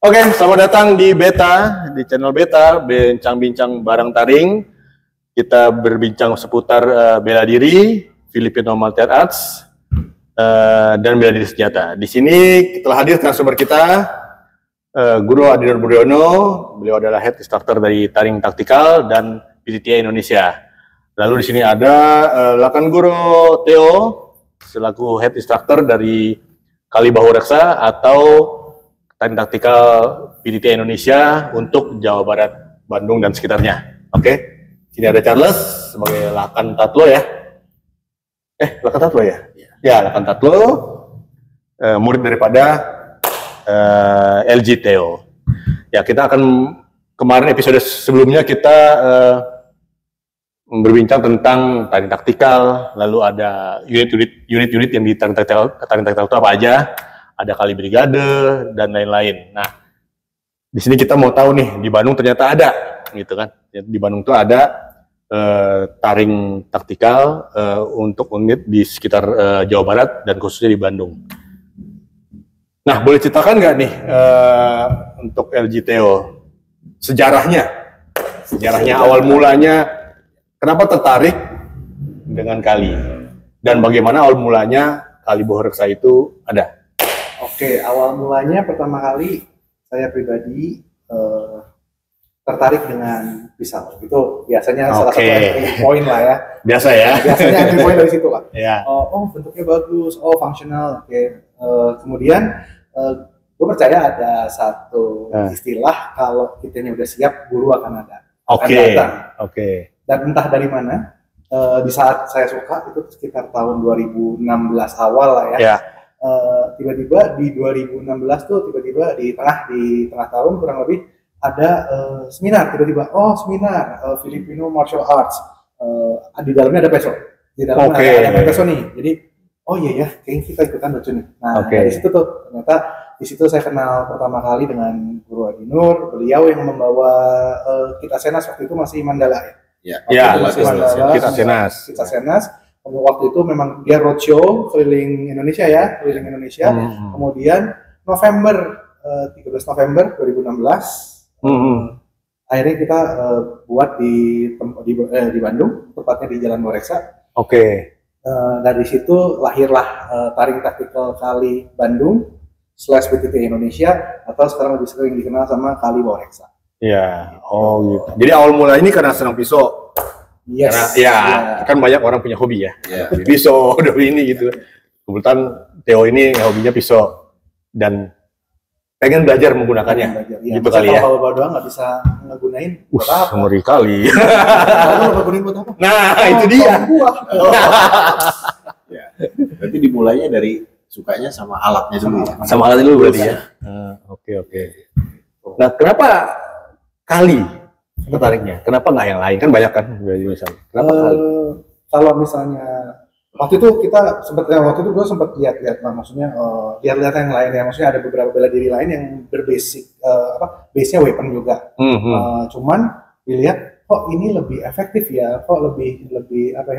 Oke, selamat datang di Beta, di channel Beta, bincang-bincang barang taring. Kita berbincang seputar bela diri, Filipino Martial Arts, dan bela diri senjata. Di sini telah hadir narasumber kita, Guru Adinur Budiono. Beliau adalah head instructor dari taring taktikal dan PTTA Indonesia. Lalu di sini ada Lakan Guru Theo, selaku head instructor dari Kali Bahu Reksa atau taring taktikal PTTA Indonesia untuk Jawa Barat, Bandung dan sekitarnya. Oke. Sini ada Charles sebagai Lakan Tatlo ya. Lakan Tatlo ya? Ya, Lakan Tatlo, murid daripada LG Theo. Ya, kita akan kemarin episode sebelumnya kita berbincang tentang taring taktikal, lalu ada unit-unit yang di taring taktikal itu apa aja, ada kali brigade dan lain-lain. Nah, di sini kita mau tahu nih, di Bandung ternyata ada, gitu kan? Di Bandung tuh ada taring taktikal untuk unit di sekitar Jawa Barat dan khususnya di Bandung. Nah, boleh ceritakan nggak nih untuk LG Theo sejarahnya awal mulanya, kenapa tertarik dengan Kali dan bagaimana awal mulanya Kali Bahu Reksa itu ada? Oke, awal mulanya pertama kali saya pribadi tertarik dengan pisau. Itu biasanya salah satu entry point lah ya. Biasa ya. Biasanya entry point dari situ lah. Ya. Oh, bentuknya bagus, oh fungsional. Oke. Kemudian gue percaya ada satu istilah, kalau kita ini udah siap, guru akan ada. Oke. Dan entah dari mana, di saat saya suka itu sekitar tahun 2016 awal lah ya. Tiba-tiba di 2016 tuh di tengah tahun kurang lebih ada seminar, tiba-tiba seminar Filipino Martial Arts, di dalamnya ada peso, di dalamnya ada peso nih, jadi iya ya, kayaknya kita ikutan lucu nih. Nah, dari situ tuh ternyata di situ saya kenal pertama kali dengan Guru Adinur. Beliau yang membawa kita Senas waktu itu masih Mandala ya. Kita Senas. Waktu itu memang dia roadshow keliling Indonesia. Kemudian November 13 November 2016 akhirnya kita buat di Bandung, tepatnya di Jalan Bahu Reksa. Dari situ lahirlah taring taktikal Kali Bandung / PTTA Indonesia, atau sekarang lebih sering dikenal sama Kali Bahu Reksa. Ya, gitu. Jadi awal mula ini karena senang pisau. Yes. Karena kan banyak orang punya hobi ya. Pisau, hobi ini gitu. Kebetulan Theo ini hobinya pisau dan pengen belajar menggunakannya. Gitu kali ya. Kalau bawa doang nggak bisa ngegunain buat apa? Ngeri kali. Kalau ngegunain buat apa? Nah, itu dia. Berarti dimulainya dari sukanya sama alatnya dulu ya. Sama alatnya dulu berarti ya. Oke. Nah, kenapa Kali tertariknya? Kenapa nggak yang lain? Kan banyak kan misalnya. Kenapa Kali? Kalau misalnya waktu itu gue sempat lihat-lihat lah, maksudnya lihat-lihat yang lain ya, maksudnya ada beberapa bela diri lain yang berbasic base-nya weapon juga. Cuman dilihat ini lebih efektif ya, lebih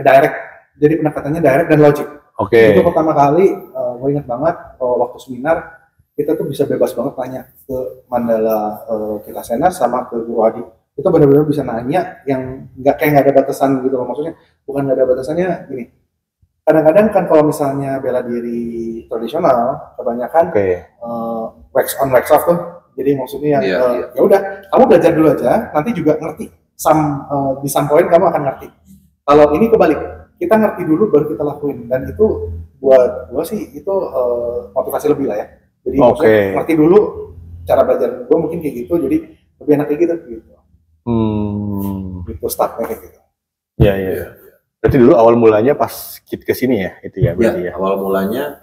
direct. Jadi pendekatannya direct dan logic. Itu pertama kali gue ingat banget waktu seminar kita tuh bisa bebas banget tanya ke Mandala kita Senas sama ke Guru Adi. Itu benar-benar bisa nanya yang nggak ada batasan gitu loh, maksudnya bukan nggak ada batasannya gini. Kadang-kadang kan kalau misalnya bela diri tradisional kebanyakan wax on wax off tuh, jadi maksudnya ya udah kamu belajar dulu aja, nanti juga ngerti di some point kamu akan ngerti. Kalau ini kebalik, kita ngerti dulu baru kita lakuin, dan itu buat gua sih itu motivasi lebih lah ya. Jadi maksudnya ngerti dulu cara belajar gua mungkin kayak gitu, jadi lebih enak kayak gitu. Itu startnya kayak gitu. Iya. Berarti dulu awal mulanya pas kita kesini ya, itu ya berarti ya. Awal mulanya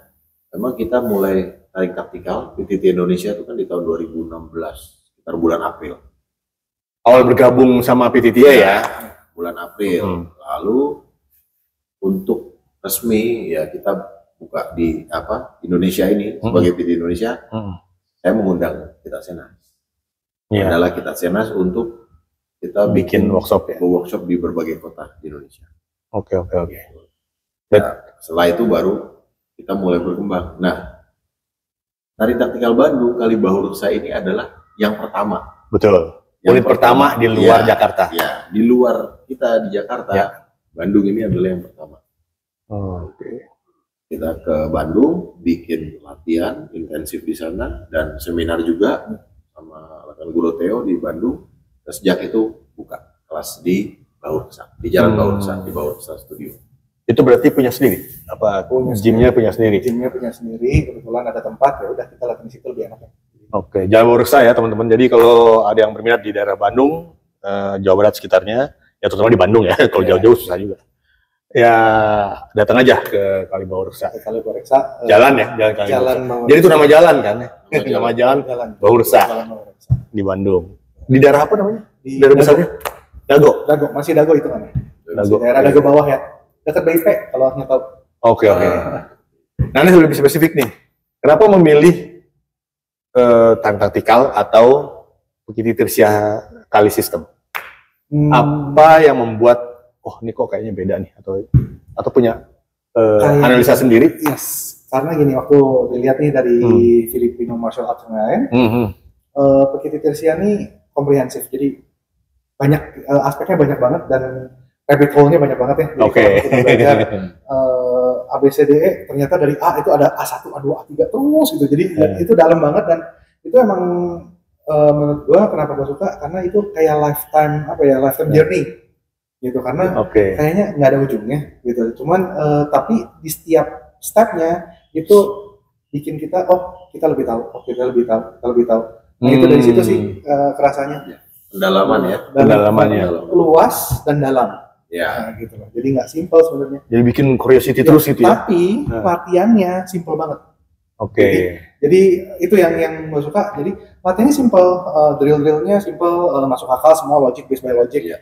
memang kita mulai taring taktikal PTTA Indonesia itu kan di tahun 2016, sekitar bulan April. Awal bergabung sama PTTA ya. Bulan April. Lalu untuk resmi ya kita buka di Indonesia ini sebagai PTTA Indonesia. Saya mengundang kita Senas. Adalah kita Senas untuk kita bikin workshop di berbagai kota di Indonesia. Oke. Nah, setelah itu baru kita mulai berkembang. Nah, Tari taktikal Bandung Kalibahursa ini adalah yang pertama. Betul. Unit pertama di luar Jakarta. Ya, di luar kita di Jakarta. Ya. Bandung ini adalah yang pertama. Oke. Kita ke Bandung, bikin latihan intensif di sana dan seminar juga sama rekan Guru Theo di Bandung. Dan sejak itu buka kelas di Bahursa, di Jalan Bahursa, di Bahursa Studio. Itu berarti punya sendiri? Apa gymnya punya sendiri? Gymnya punya sendiri, kebetulan ada tempat, ya udah kita latihan di situ lebih enak ya. Oke, Jalan Bahursa ya teman-teman. Jadi kalau ada yang berminat di daerah Bandung, Jawa Barat sekitarnya, ya terutama di Bandung ya, kalau jauh-jauh susah juga. Ya datang aja ke Kalibahursa. Jalan ya, jalan. Jadi itu nama jalan kan? Nama jalan Bahursa di Bandung. Di daerah apa namanya? Di daerah besarnya? Dago, masih Dago itu kan? Dago. Daerah Dago bawah ya. Dekat BIP kalau nggak tahu. Oke. Nah ini lebih spesifik nih. Kenapa memilih tari taktikal atau PKIT Tirsia Kali System? Apa yang membuat ini kok kayaknya beda nih atau punya analisa sendiri? Yes. Karena gini, waktu dilihat nih dari Filipino martial arts yang lain, PKIT Tirsia ini komprehensif. Jadi banyak aspeknya banyak banget dan rabbit hole-nya banyak banget ya. Oke. Kita belajar ABCDE ternyata dari A itu ada A1, A2, A3 terus gitu. Jadi itu dalam banget dan itu emang menurut gua kenapa gua suka karena itu kayak lifetime journey gitu, karena kayaknya nggak ada ujungnya gitu. Cuman tapi di setiap stepnya itu bikin kita kita lebih tahu, kita lebih tahu. Nah itu dari situ sih kerasanya. Pendalamannya. Luas dan dalam. Ya, gitu loh. Jadi nggak simple sebenarnya. Jadi bikin curiosity terus gitu ya. Tapi latihannya simple banget. Jadi itu yang gue suka. Jadi latihannya simple, drill-drillnya simple, masuk akal semua, logic based by logic. Ya.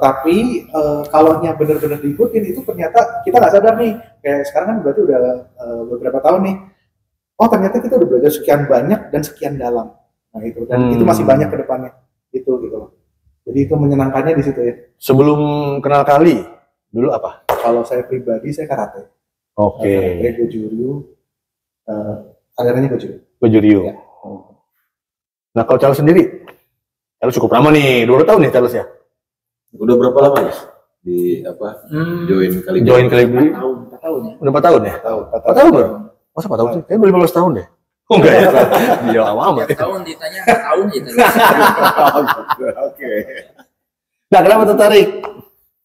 Tapi kalau nya benar-benar diikutin itu ternyata kita nggak sadar nih. Kayak sekarang kan berarti udah beberapa tahun nih. Oh ternyata kita udah belajar sekian banyak dan sekian dalam. Nah itu dan itu masih banyak ke depannya. Gitu loh. Jadi itu menyenangkannya di situ ya. Sebelum kenal Kali, dulu apa? Kalau saya pribadi, saya karate. Karate, Goju-ryu, alirannya Goju-ryu. Ya. Nah kalau Charles sendiri, Charles cukup lama nih, 2 tahun nih Charles ya? Udah berapa lama ya? Join Kali? 4 tahun ya? Udah 4 tahun ya? 4 tahun baru? Masa 4 tahun sih? Kayaknya 15 tahun deh. Oh enggak ya? Dia lama amat. Tahun ditanya 4 tahun gitu. Oke. Nah, kenapa tertarik?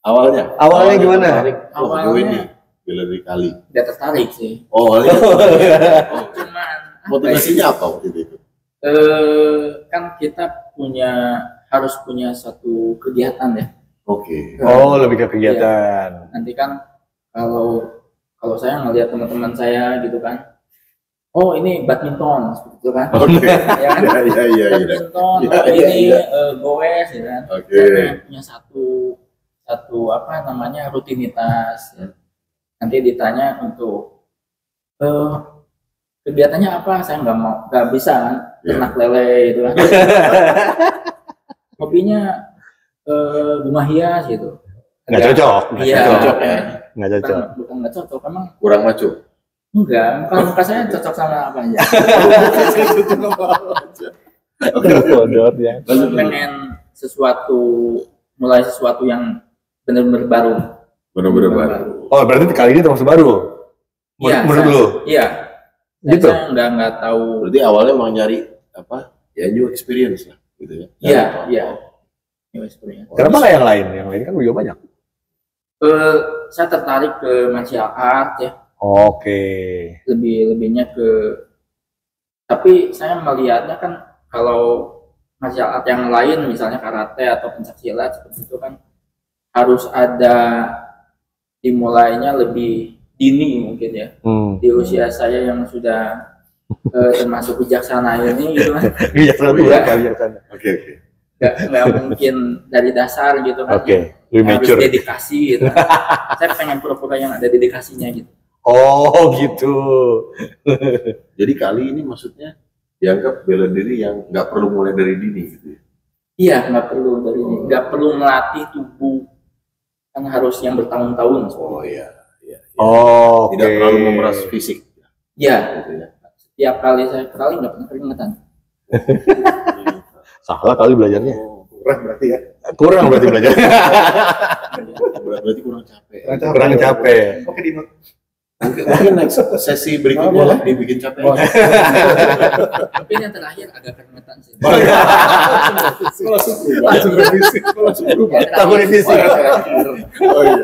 Awalnya gimana? Awalnya bela diri Kali. Udah tertarik sih. Cuman motivasinya apa waktu itu? Kan kita harus punya satu kegiatan ya. Oke. Lebih ke kegiatan. Ya. Nanti kan kalau saya ngelihat teman-teman saya gitu kan. Oh ini badminton seperti itu kan? Iya. Badminton, ini goes, ya kan? Punya satu rutinitas. Ya. Nanti ditanya untuk kegiatannya apa? Saya nggak bisa kan? Ternak lele itu kan? Hobinya bunga hias gitu. Nggak cocok. Nggak cocok. Bukan nggak cocok, emang kurang maco. Enggak, kalau muka saya cocok sama apa aja. Pengen mulai sesuatu yang benar-benar baru. Benar-benar baru. Oh, berarti kali ini termasuk baru? Menurut lu? Iya. Gitu? Saya nggak tahu. Berarti awalnya mau nyari new experience lah, gitu ya? Iya. New experience. Kenapa nggak yang lain? Yang lain kan juga banyak. Saya tertarik ke martial art ya. Lebihnya tapi saya melihatnya kan kalau martial art yang lain misalnya karate atau pencaksilat seperti itu kan harus ada dimulainya lebih dini mungkin ya. Di usia saya yang sudah termasuk bijaksana ini gitu kan. Bijaksana. Oke. Nggak mungkin dari dasar gitu kan. Harus dedikasi gitu. Saya pengen pura-pura yang ada dedikasinya gitu. Oh gitu. Jadi Kali ini maksudnya dianggap bela diri yang nggak perlu mulai dari dini gitu ya? Iya, nggak perlu dari dini, nggak perlu melatih tubuh kan harus yang bertahun-tahun. Iya. Oh, tidak terlalu memeras fisik. Iya. Gitu ya. tiap kali saya perali nggak pernah keringetan. Salah kali belajarnya. Kurang berarti ya. Kurang berarti belajar. Berarti kurang capek. Kurang capek. Oke, di Mungkin next sesi berikutnya lah dibikin capek. Tapi yang terakhir agak keringetan sih. langsung revisi. Takut revisi. Oh iya.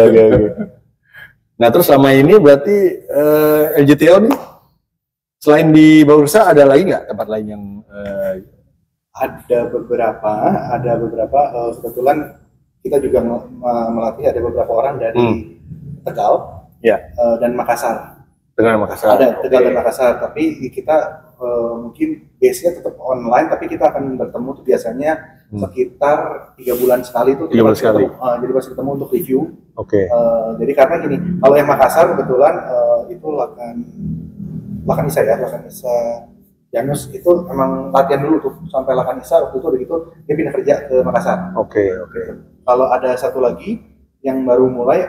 Oke. Nah terus selama ini berarti LJTO nih selain di Bursa ada lagi nggak tempat lain yang Ada beberapa kebetulan kita juga melatih ada beberapa orang dari Tegal dan Makassar. dengan Makassar? Ada Tegal dan Makassar, tapi kita mungkin base-nya tetap online, tapi kita akan bertemu tuh biasanya sekitar 3 bulan sekali tuh. 3 bulan sekali. Jadi pasti ketemu untuk review. Oke. Jadi karena gini, kalau yang Makassar kebetulan itu Lakanisa Janus itu emang latihan dulu tuh sampai Lakanisa, waktu itu udah gitu dia pindah kerja ke Makassar. Oke. Kalau ada satu lagi yang baru mulai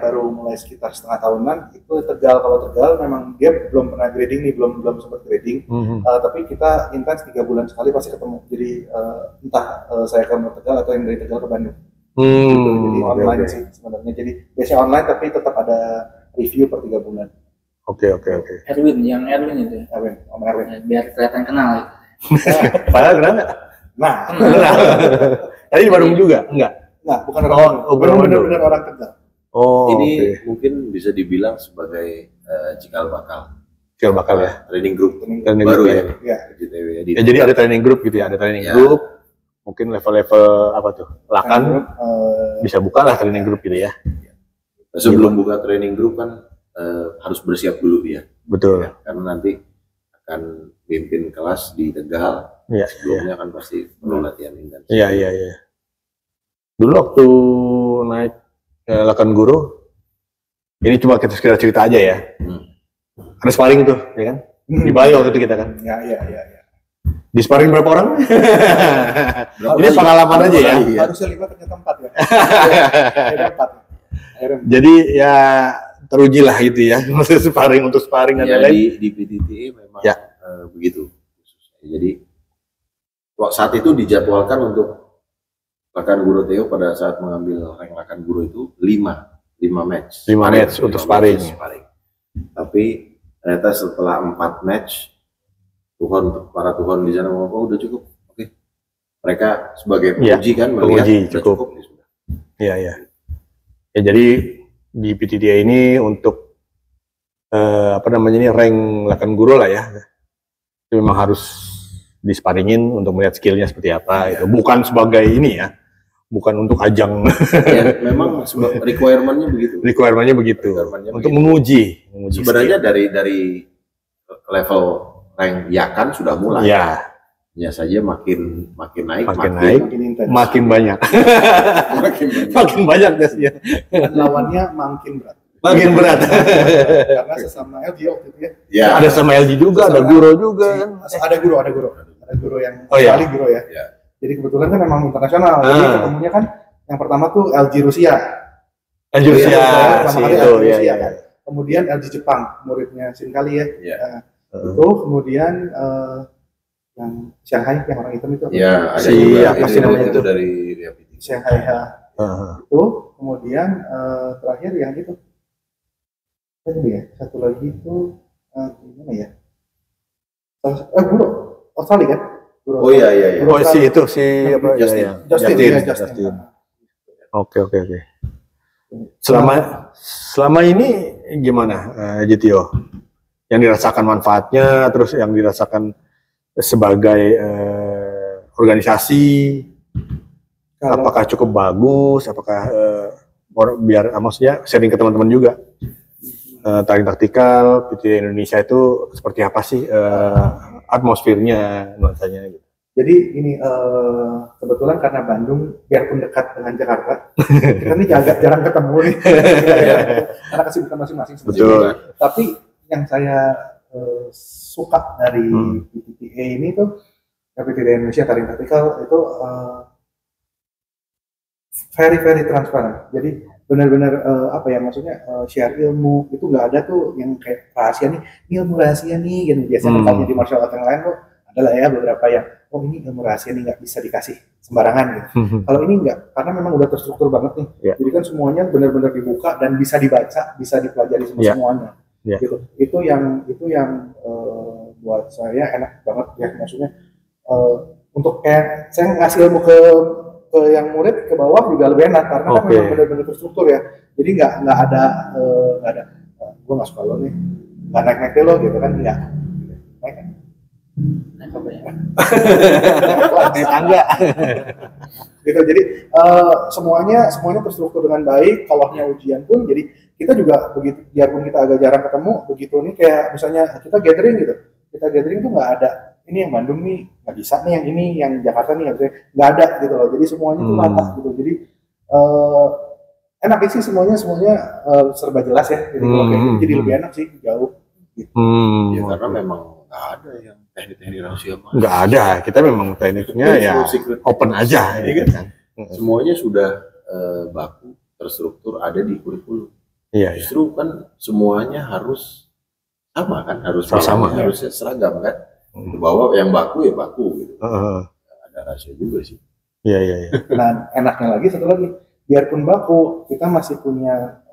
sekitar setengah tahunan itu Tegal. Kalau Tegal memang dia belum pernah grading nih, belum sempat grading. Tapi kita intens 3 bulan sekali pasti ketemu. Jadi entah saya ke Tegal atau yang dari Tegal ke Bandung. Jadi online sih sebenarnya. Jadi biasanya online tapi tetap ada review per 3 bulan. Oke. Erwin itu. Om Erwin. Ya, biar kelihatan kenal. Padahal kenapa? Nah, tadi di Bandung juga? Enggak? Nah, bukan orang benar-benar orang Tegal. Ini mungkin bisa dibilang sebagai cikal bakal ya. training group Training baru group, ya. Ya, jadi ada training group gitu ya, ada training group. Mungkin level-level apa tuh? Lakan bisa buka lah training group gitu ya. Sebelum buka training group kan harus bersiap dulu ya. Betul. Karena nanti akan pimpin kelas di Tegal. Sebelumnya kan pasti perlu latihan intens. Iya. Dulu waktu naik Lakan Guru, ini cuma kita sekedar cerita aja ya. Ada sparring tuh, ya kan? Di Bali waktu itu kita kan. Iya. Di sparring berapa orang? Ini pengalaman aja ya. Harusnya 5 ternyata 4 ya. Jadi ya teruji lah gitu ya. Maksudnya sparring untuk sparring dan lain-lain. Di PTTA memang begitu. Jadi saat itu dijadwalkan untuk Lakan Guru Theo pada saat mengambil rank Lakan Guru itu 5 match. 5 match untuk sparring. Tapi ternyata setelah 4 match, para Tuhan di sana ngomong, udah cukup. Oke. Mereka sebagai penguji kan melihat cukup. Iya. Ya jadi di PTDA ini untuk rank Lakan Guru lah ya. Itu memang harus disparingin untuk melihat skillnya seperti apa. Itu bukan sebagai ini ya. Bukan untuk ajang. Ya, memang requirement-nya begitu. Untuk menguji. Sebenarnya dari level rank Yakan sudah mulai. Ya. Ya saja makin naik, makin banyak. makin banyak tesnya. Lawannya makin berat. Karena sesama LG waktu itu ya. Ya. Ada sama LG juga, ada Guru juga kan. Ada guru yang kali guru ya. Jadi kebetulan kan memang internasional. Jadi ketemunya kan yang pertama tuh LG Rusia. Pertama kali LG Rusia kan. Kemudian LG Jepang, muridnya Shinkali ya. Itu kemudian yang Shanghai yang orang hitam itu. Ya, ada namanya itu dari Shanghai itu kemudian terakhir yang itu. Satu lagi itu gimana ya? Guru Australia kan? Oh iya. Justin. Oke. Selama ini gimana JTO? Yang dirasakan manfaatnya, terus yang dirasakan sebagai organisasi, apakah cukup bagus? Apakah maksudnya sharing ke teman-teman juga? Taring taktikal PTDA Indonesia itu seperti apa sih atmosfernya, nuansanya gitu. Jadi ini kebetulan karena Bandung biarpun dekat dengan Jakarta, kita ini agak jarang ketemu nih. Karena kesibukan masing-masing. Betul. Tapi yang saya suka dari PTDA ini tuh, PTDA Indonesia Taring Taktikal itu very transparan. Jadi benar-benar apa ya maksudnya share ilmu itu nggak ada tuh yang kayak rahasia nih, ini ilmu rahasia nih gitu. Biasanya kalau di martial art yang lain tuh adalah ya beberapa yang oh ini ilmu rahasia nih nggak bisa dikasih sembarangan gitu. Kalau ini nggak, karena memang udah terstruktur banget nih. Jadi kan semuanya benar-benar dibuka dan bisa dibaca, bisa dipelajari semuanya. Gitu. Itu yang buat saya enak banget ya, maksudnya untuk kayak saya ngasih ilmu ke yang murid ke bawah juga lebih enak karena kan memang benar-benar terstruktur ya. Jadi nggak ada gue nggak suka lo nih, nggak naik lo gitu kan, nggak naik apa ya naik tangga gitu. Jadi semuanya terstruktur dengan baik. Kalaunya ujian pun jadi kita juga begitu, biarpun kita agak jarang ketemu begitu nih, kayak misalnya kita gathering tuh nggak ada ini yang Bandung nih nggak bisa nih, yang ini yang Jakarta nih nggak ada gitu loh. Jadi semuanya tuh rata gitu. Jadi enak sih semuanya serba jelas ya. Jadi jadi lebih enak sih jauh. Gitu. Ya karena memang nggak ada yang teknik-teknik rahasia. Nggak ada, kita memang tekniknya ya open aja. Gitu kan. Semuanya sudah baku terstruktur ada di kurikulum. Iya. Justru kan semuanya harus sama kan, harus seragam kan. Bahwa yang baku ya baku gitu. Ada rahasia juga sih. Iya. Nah, enaknya lagi satu lagi, biarpun baku, kita masih punya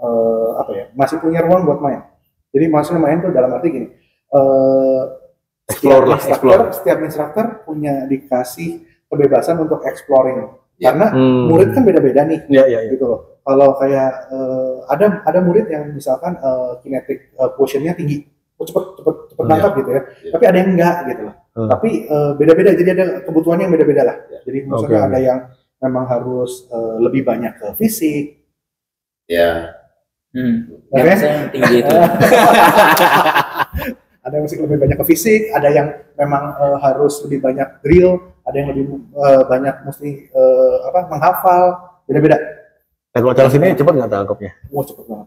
masih punya ruang buat main. Jadi maksudnya main tuh dalam arti gini, setiap instruktur punya dikasih kebebasan untuk exploring. Karena murid kan beda-beda nih, gitu loh. Kalau kayak ada murid yang misalkan kinetic quotient-nya tinggi, cepet nangkap gitu ya. Tapi ada yang enggak gitu loh. Tapi beda-beda, jadi ada kebutuhannya yang beda-beda lah. Jadi maksudnya ada yang memang harus lebih banyak ke fisik. Ya. Yang tinggi itu. Ada yang lebih banyak ke fisik, ada yang memang harus lebih banyak drill, ada yang lebih banyak mesti menghafal, beda-beda. Dan kalau sini cepat nggak tangkapnya? Wah cepet banget.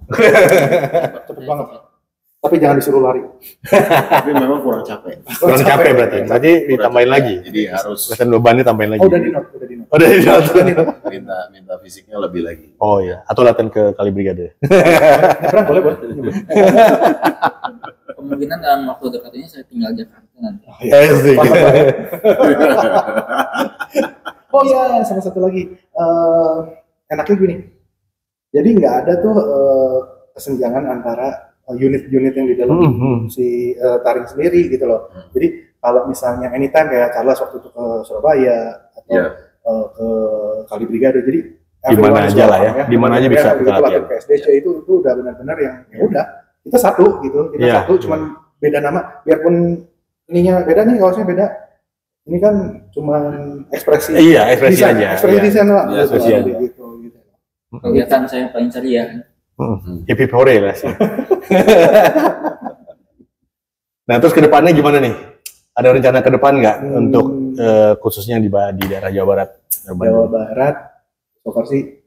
Cepet banget. Tapi jangan disuruh lari. Tapi memang kurang capek. Kurang capek berarti. Berarti ditambahin lagi. Jadi harus. Pesan bebannya tambahin lagi. Oh, udah di note. Minta fisiknya lebih lagi. Oh iya. Atau latihan ke kali brigade. boleh. Kemungkinan dalam waktu dekat ini saya tinggal Jakarta nanti. Oh iya, sama satu lagi. Enaknya gini. Jadi nggak ada tuh kesenjangan antara unit-unit yang di dalam si taring sendiri gitu loh. Jadi kalau misalnya anytime kayak Charles waktu itu ke Surabaya atau ke Kali Brigade, jadi di mana aja lah ya, di mana aja bisa kita latihan. Ke SDC itu udah benar-benar yang ya udah kita satu gitu, cuman beda nama, biarpun ininya beda nih, kaosnya beda. Ini kan cuman ekspresi. Iya, ekspresi aja. Ekspresi desain lah. Ekspresi aja. Gitu. Kegiatan saya paling ceria. Hip hore lah sih. Nah terus kedepannya gimana nih? Ada rencana ke depan nggak untuk khususnya di daerah Jawa Barat? Jawa Barat, so far sih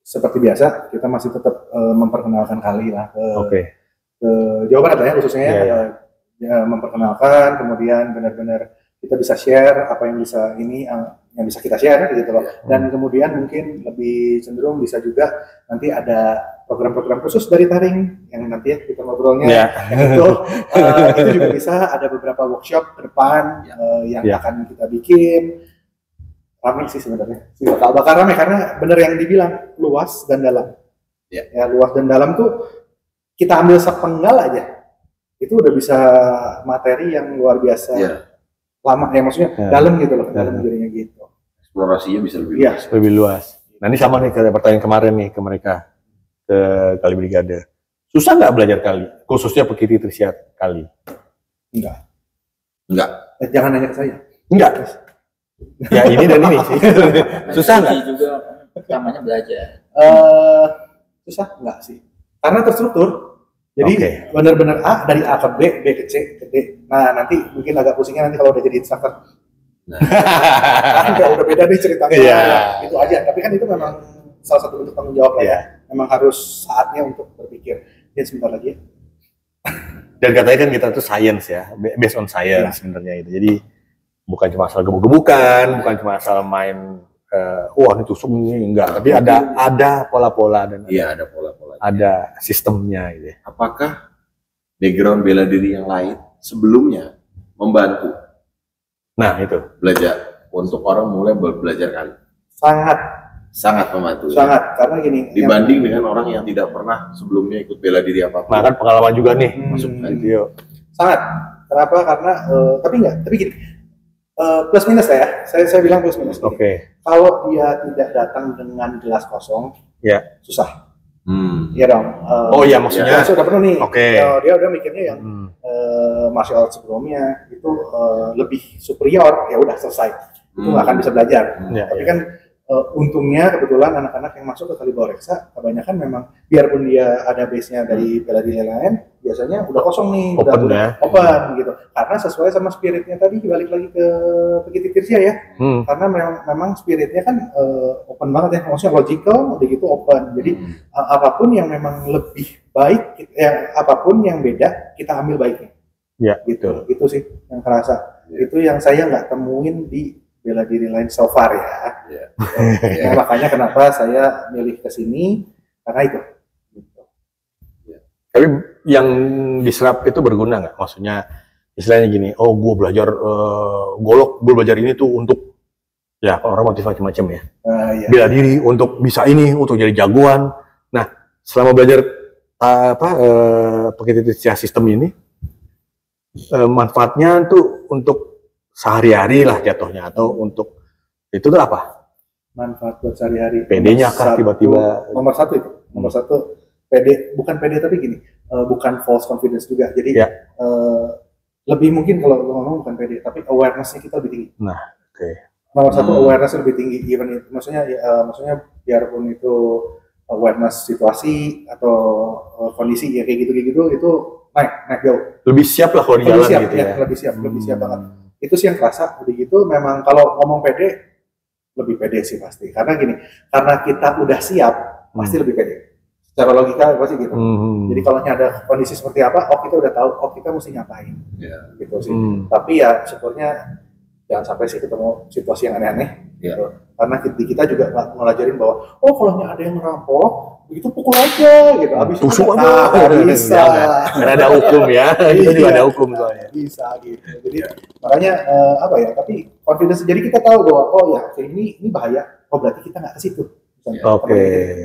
seperti biasa kita masih tetap memperkenalkan kali lah ke Jawa Barat lah ya khususnya ya, memperkenalkan, kemudian benar-benar kita bisa share apa yang bisa yang bisa kita share gitu loh. Dan kemudian mungkin lebih cenderung bisa juga nanti ada program-program khusus dari taring yang nanti ya kita ngobrolnya itu juga bisa ada beberapa workshop ke depan yang akan kita bikin. Ramai sih sebenarnya, bakal ramai karena bener yang dibilang luas dan dalam. Ya luas dan dalam tuh kita ambil sepenggal aja itu udah bisa materi yang luar biasa. Lama ya maksudnya dalam gitu loh, dalam dirinya gitu. Eksplorasinya bisa lebih luas. Nah ini sama nih ke pertanyaan kemarin nih ke mereka ke Kali Brigade. Susah nggak belajar kali, khususnya Pekiti Trisiat kali? Enggak. Jangan nanya ke saya. Enggak. Ya ini dan ini sih. Susah nggak? Juga pertamanya belajar. Susah nggak sih? Karena terstruktur. Jadi benar-benar dari A ke B ke C ke D. Nah nanti mungkin agak pusingnya nanti kalau udah jadi instruktur. Udah beda nih ceritanya. Itu aja. Tapi kan itu memang salah satu bentuk tanggung jawab lah ya. Memang harus saatnya untuk berpikir. Ya sebentar lagi. Dan katanya kan kita tuh science ya, based on science sebenarnya itu. Jadi bukan cuma asal gebuk-gebukan, bukan cuma asal main wah ini tusuk ini enggak, tapi ada pola-pola dan ada pola-pola, ada sistemnya gitu. Apakah background bela diri yang lain sebelumnya membantu? Nah itu belajar untuk orang mulai belajar kali. Sangat membantu. Sangat, karena gini. Dibanding dengan orang yang tidak pernah sebelumnya ikut bela diri apapun. Nah kan pengalaman juga nih masuk video. Sangat. Kenapa? Karena tapi gini. Plus minus lah ya. Saya bilang plus minus. Oke. Kalau dia tidak datang dengan gelas kosong, susah. Iya dong. Oh iya maksudnya sudah penuh nih. Oke. Dia udah mikirnya yang martial arts sebelumnya itu lebih superior, ya udah selesai. Itu nggak akan bisa belajar. Tapi kan untungnya kebetulan anak-anak yang masuk ke Kalibau Reksa kebanyakan memang biarpun dia ada base-nya dari bela diri lain, biasanya udah kosong nih, udah open gitu. Karena sesuai sama spiritnya tadi, balik lagi ke Pegitir Tirsia ya. Karena memang spiritnya kan open banget ya, maksudnya logical, udah gitu open. Jadi apapun yang memang lebih baik, apapun yang beda, kita ambil baiknya. Ya, gitu. Itu sih yang kerasa. Itu yang saya nggak temuin di bela diri lain so far ya. Ya, makanya kenapa saya milih ke sini karena itu. Tapi yang diserap itu berguna nggak? Maksudnya istilahnya gini, oh gue belajar golok, gue belajar ini tuh untuk ya orang motivasi macam ya. Bela diri untuk bisa ini, untuk jadi jagoan. Nah selama belajar Pegitir Tirsia sistem ini manfaatnya tuh untuk sehari-hari lah jatuhnya, atau untuk itu tuh apa? Manfaat buat sehari-hari. PD-nya kah tiba-tiba? Nomor satu PD, bukan PD tapi gini, bukan false confidence juga. Jadi lebih mungkin kalau ngomong bukan PD, tapi awareness-nya kita lebih tinggi. Nah, oke. Nomor satu awareness lebih tinggi, even itu, maksudnya biarpun itu awareness situasi atau kondisi ya kayak gitu itu naik jauh. Lebih siap lah kalau di jalan gitu ya. Lebih siap banget. Itu sih yang kerasa. Begitu memang kalau ngomong pede, lebih pede sih pasti. Karena gini, karena kita udah siap, pasti lebih pede. Secara logika pasti gitu. Jadi kalau ada kondisi seperti apa, kita udah tahu, kita mesti ngapain. Gitu sih. Tapi ya syukurnya jangan sampai sih ketemu situasi yang aneh-aneh. Gitu. Karena kita juga ngelajarin bahwa, kalau ada yang ngerampok, itu pukul aja gitu, habis itu bisa. Karena ada hukum ya, itu juga ada hukum soalnya. Bisa gitu. Jadi makanya tapi confidence, jadi kita tahu bahwa ini bahaya, berarti kita nggak ke situ.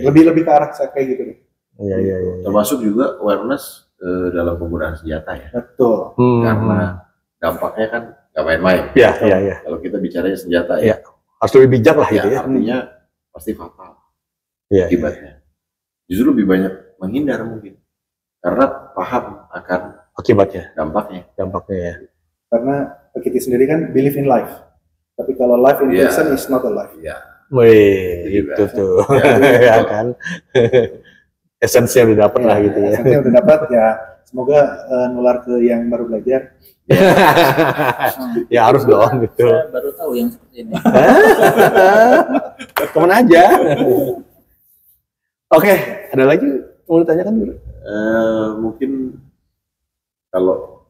Lebih ke arah kayak gitu nih. Iya. Termasuk juga awareness dalam penggunaan senjata ya. Betul. Karena dampaknya kan nggak main-main. Iya. Kalau kita bicaranya senjata harus lebih bijak lah gitu ya. Artinya pasti fatal. Akibatnya. Justru lebih banyak menghindar mungkin karena paham akan akibatnya, dampaknya ya. Karena kita sendiri kan believe in life, tapi kalau life in person is not a life. Wih, itu tuh ya kan. Esensinya udah dapat lah gitu ya. Esensinya udah dapat ya. Semoga nular ke yang baru belajar. Ya harus dong gitu. Saya baru tahu yang seperti ini. Kemana aja? Oke, ada lagi mau ditanyakan dulu? Mungkin kalau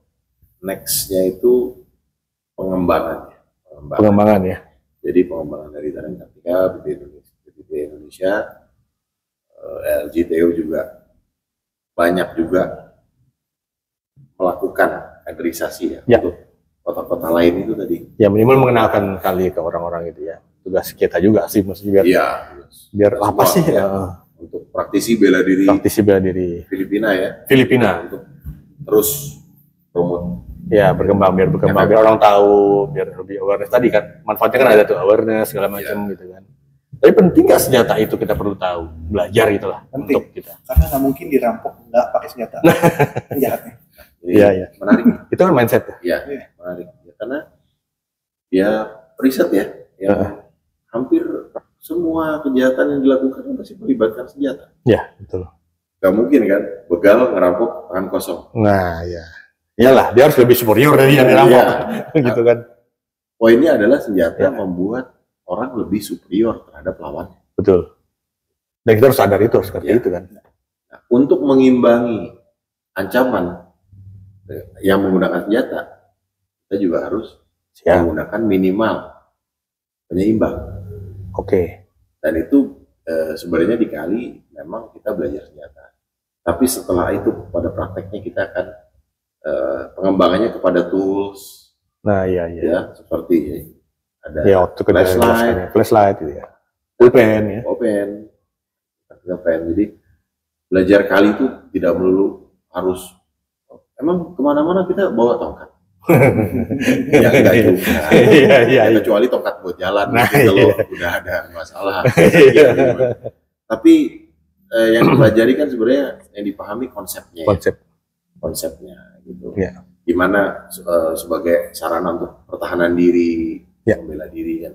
next-nya itu pengembangan ya. Jadi pengembangan dari Tarung Kartika, BPD Indonesia, LGTO juga banyak juga melakukan kaderisasi ya. Untuk kota-kota lain itu tadi. Ya minimal mengenalkan kali ke orang-orang itu ya. Tugas kita juga sih maksudnya biar apa sih ya. Untuk praktisi bela diri Filipina untuk terus promote biar berkembang biar orang tahu, biar lebih awareness tadi kan, manfaatnya kan ada tuh awareness segala macam gitu kan. Tapi penting nggak senjata itu, kita perlu tahu, belajar itulah penting untuk kita, karena nggak mungkin dirampok nggak pakai senjata. Jahatnya. Iya. Menarik. Itu kan mindset ya. Menarik karena riset ya hampir semua kejahatan yang dilakukan pasti melibatkan senjata. Ya, betul. Gak mungkin kan, begal ngerampok tangan kosong. Nah, ya. Iyalah, dia harus lebih superior dari yang dirampok. Gitu kan. Poinnya adalah senjata membuat orang lebih superior terhadap lawannya. Betul. Dan kita harus sadar itu, seperti itu kan. Nah, untuk mengimbangi ancaman yang menggunakan senjata, kita juga harus menggunakan minimal penyeimbang. Oke. Dan itu sebenarnya di Kali memang kita belajar senjata. Tapi setelah itu pada prakteknya kita akan pengembangannya kepada tools. Nah, iya. Ya, seperti ada waktu flashlight gitu ya. Pulpen ya. Jadi belajar Kali itu tidak melulu harus emang kemana-mana kita bawa tongkat. Ya enggak juga. Iya. Kecuali tongkat buat jalan nah, gitu, kalau udah ada masalah. Tapi yang dipelajari kan sebenarnya yang dipahami konsepnya. Konsepnya gitu. Ya. Gimana sebagai sarana untuk pertahanan diri, membela diri kan.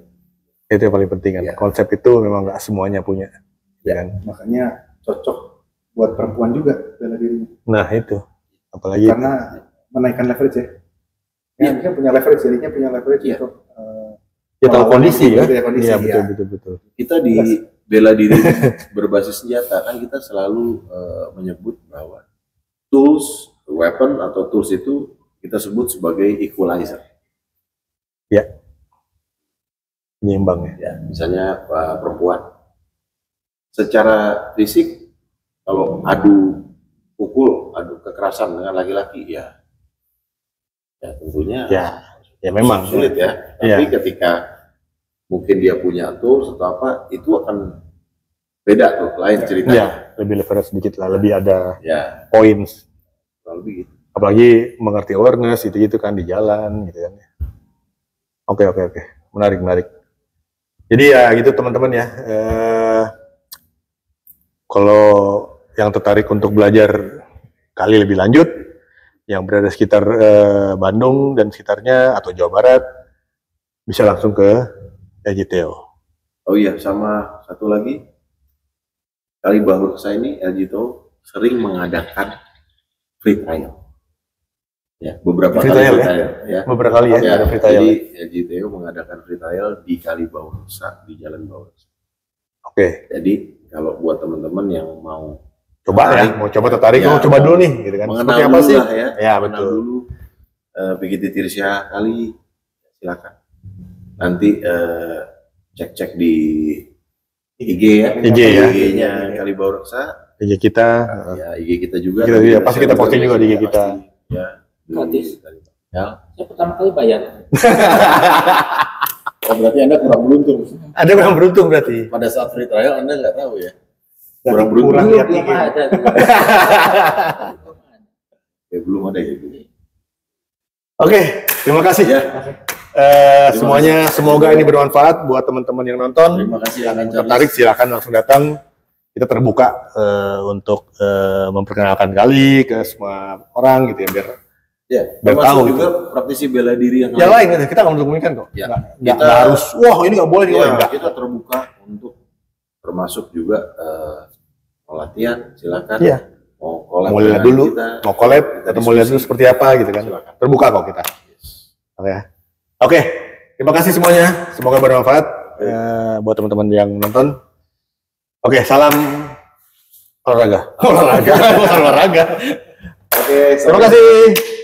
Itu yang paling penting kan. Konsep itu memang nggak semuanya punya. Kan? Makanya cocok buat perempuan juga bela diri. Nah itu. Apalagi karena menaikkan leverage ya. Dia punya leverage, jadinya punya leverage untuk tahu kondisi ya. Iya, betul. Kita di bela diri berbasis senjata kan kita selalu menyebut bahwa tools, weapon atau tools itu kita sebut sebagai equalizer. Ya. Penyimbang ya. Misalnya perempuan secara fisik kalau adu kekerasan dengan laki-laki ya tentunya ya memang sulit ya. Tapi ketika mungkin dia punya tools atau apa itu akan beda tuh, lain ceritanya. Ya, lebih leverage sedikit lah, lebih ada points. Lebih gitu. Apalagi mengerti awareness gitu kan di jalan gitu kan. Oke. Menarik. Jadi ya gitu teman-teman ya. Kalau yang tertarik untuk belajar Kali lebih lanjut, yang berada sekitar Bandung dan sekitarnya atau Jawa Barat, bisa langsung ke LJTO. Oh iya, sama satu lagi, Kali Bahursa ini LJTO sering mengadakan free trial. Ya, beberapa free kali trial, free trial ya. Beberapa kali ya ada free trial. Jadi LJTO mengadakan free trial di Kali Bahursa, di Jalan Bahursa. Oke. Jadi kalau buat teman-teman yang mau coba mau tertarik, mau coba dulu nih gitu kan. Mengenal seperti apa sih? Ya betul. Dulu PGT Tirsya Kali, silakan. Nanti cek di IG ya. IG-nya Kali Bahursa. IG kita. Ya, IG kita juga. Pasti kita posting juga di IG kita. Ya. Gratis. Ya. Saya pertama kali bayar. Oh, berarti Anda kurang beruntung. Ada kurang beruntung berarti. Pada saat free trial Anda nggak tahu ya. Kurang beruntung. Belum ada. Belum ada ya. Oke, terima kasih ya. Semuanya semoga ini bermanfaat buat teman-teman yang nonton. Terima kasih yang tertarik silakan langsung datang. Kita terbuka untuk memperkenalkan Kali ke semua orang gitu ya biar tahu juga praktisi bela diri yang lain kita akan mendokumentkan kok. Kita harus ini nggak boleh kita terbuka untuk termasuk juga latihan silakan. Mau lihat dulu, mau collab atau mau lihat dulu seperti apa gitu kan. Silakan. Terbuka kok kita. Oke. Terima kasih semuanya. Semoga bermanfaat buat teman-teman yang nonton. Oke, salam olahraga. Oke, terima kasih.